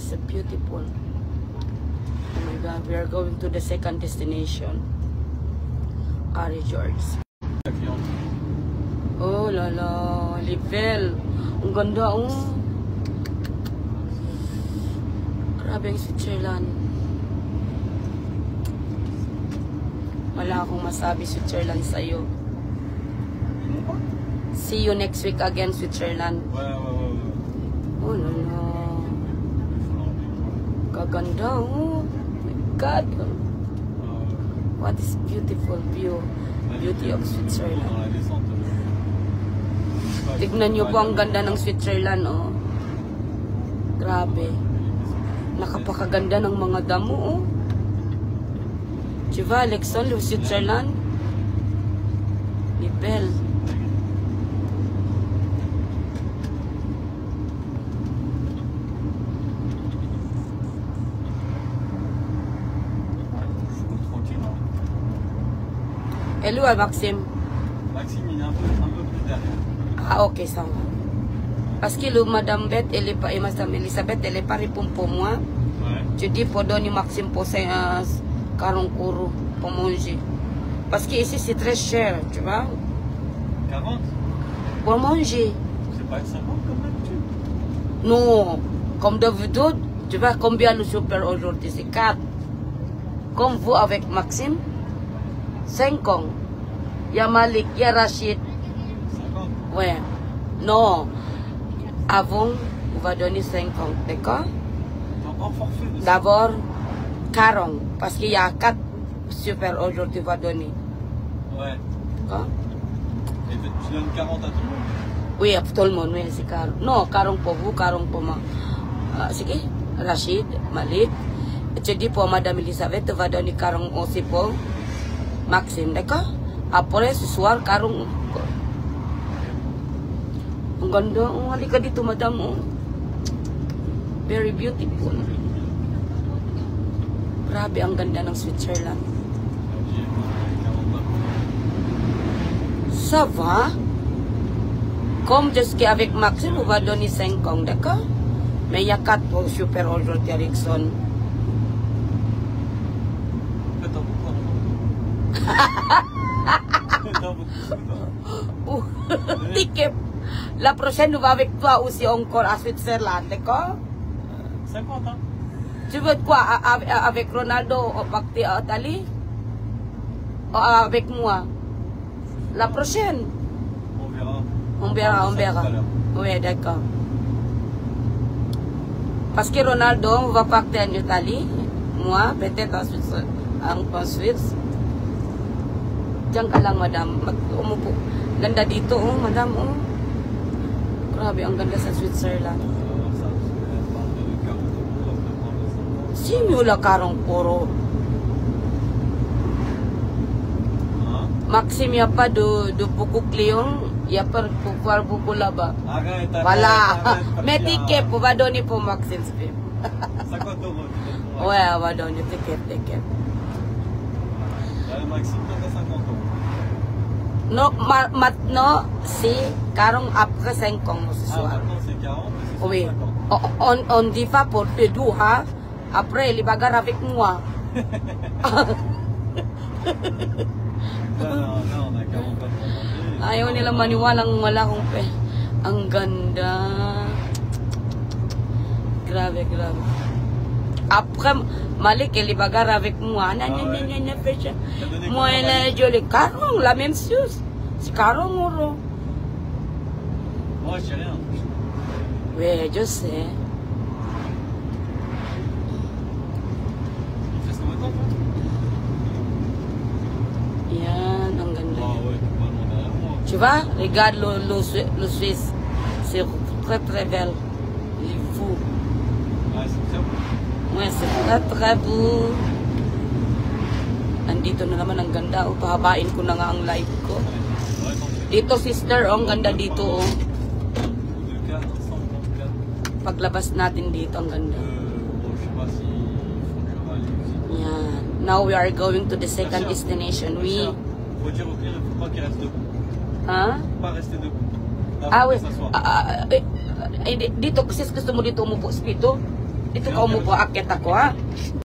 is beautiful. Oh my God, we are going to the second destination. Ari George. Oh lala, level. Ang ganda oh. Grabe ang Switzerland. Wala akong masabi Switzerland sa'yo. See you next week again, Switzerland. Oh lala. Kaganda oh. My God. What is beautiful view. Beauty of Switzerland. Tignan nyo po ang ganda ng Switzerland, oh. Grabe. Nakapakaganda ng mga damo, oh. Diba, Alexon, Switzerland? Nipel. Hello, Maxime. Maxime, il est un peu plus derrière. Ah, ok, ça va. Parce que le Madame Bette, elle est pas, et Madame Elisabeth, elle est pas répondre pour moi. Ouais. Tu dis pour donner Maxime pour 40 euros pour manger. Parce que ici c'est très cher, tu vois. 40? Pour manger. C'est pas 50 comme d'habitude? Non, comme d'habitude, tu vois combien le super aujourd'hui? C'est 4. Comme vous avec Maxime, 5 ans. Il y a Malik, il y a Rachid. 50? Ouais. Non. Avant, on va donner 50, d'accord? En forfait de D'abord, 40. Parce qu'il y a 4 super aujourd'hui, on va donner. Ouais. D'accord? Et tu donnes 40 à tout le monde? Oui, à tout le monde, oui, c'est 40. Non, 40 pour vous, 40 pour moi. C'est qui? Rachid, Malik. Tu dis pour Madame Elisabeth, tu vas donner 40 aussi pour Maxime, d'accord? Après, ce soir, 40. Ang ganda. Oh, halika dito, madam. Oh. Very beautiful. Grabe, ang ganda ng Switzerland. Ça va? Comme je suis avec Maxime, on va donner 5 ans, d'accord? Mais il y a 4 pour super aujourd'hui, Erickson. Ticket. La prochaine, nous va avec toi aussi encore à Switzerland, d'accord? 50 ans. Tu veux quoi? Avec Ronaldo ou partir à Italie? Ou avec moi? La prochaine? On verra. On verra, on verra. Oui, d'accord. Parce que Ronaldo, on va partir en Italie. Moi, peut-être en Suisse. Diyan ka lang, madam. Umupo. Ganda dito, oh, madam, oh. Grabe, ang ganda sa Switzerland. Simula karong puro. Maxime, y a pas de beaucoup clients. Y a pas de pouvoir beaucoup là-bas. Arrête, Voilà. Mais ticket, on va donner pour Maxime. 50 euros. Ouais, on va donner ticket. Maxime, t'as 50 euros. Non, maintenant, c'est 40 après 5 ans ce soir. Maintenant c'est 40, mais c'est Oui. 50. On dit pas pour les deux, hein. Après, les bagarres avec moi. Non, on a 40 pas pour manger. Ayaw nila maniwalang wala akong pe. Ang ganda. Grabe. Après, Malik, elle est bagarre avec moi. Moi, elle est jolie. 40, la même chose. C'est 40 euros. Moi, je dis rien. Oui, je sais. Il fait ce qu'on attend, toi? Yan, ang ganda. Ah ouais, tu vas demander à moi. Tu vois, regarde le Suisse. C'est très belle. Il est fou. Ouais, c'est très beau. Ouais, c'est très beau. Andito na naman ang ganda. Oh, pahabain ko na nga ang live ko. Dito, sister, oh, ang ganda dito. Oh. Paglabas natin dito, ang ganda. Yan. Now we are going to the second destination. We... Faut dire au client, faut pas qu'il reste debout. Hein? Pas rester debout. Ah, oui. Dito, kasi gusto mo dito umupo, Spito. Dito ka umupo, akyat ako ha.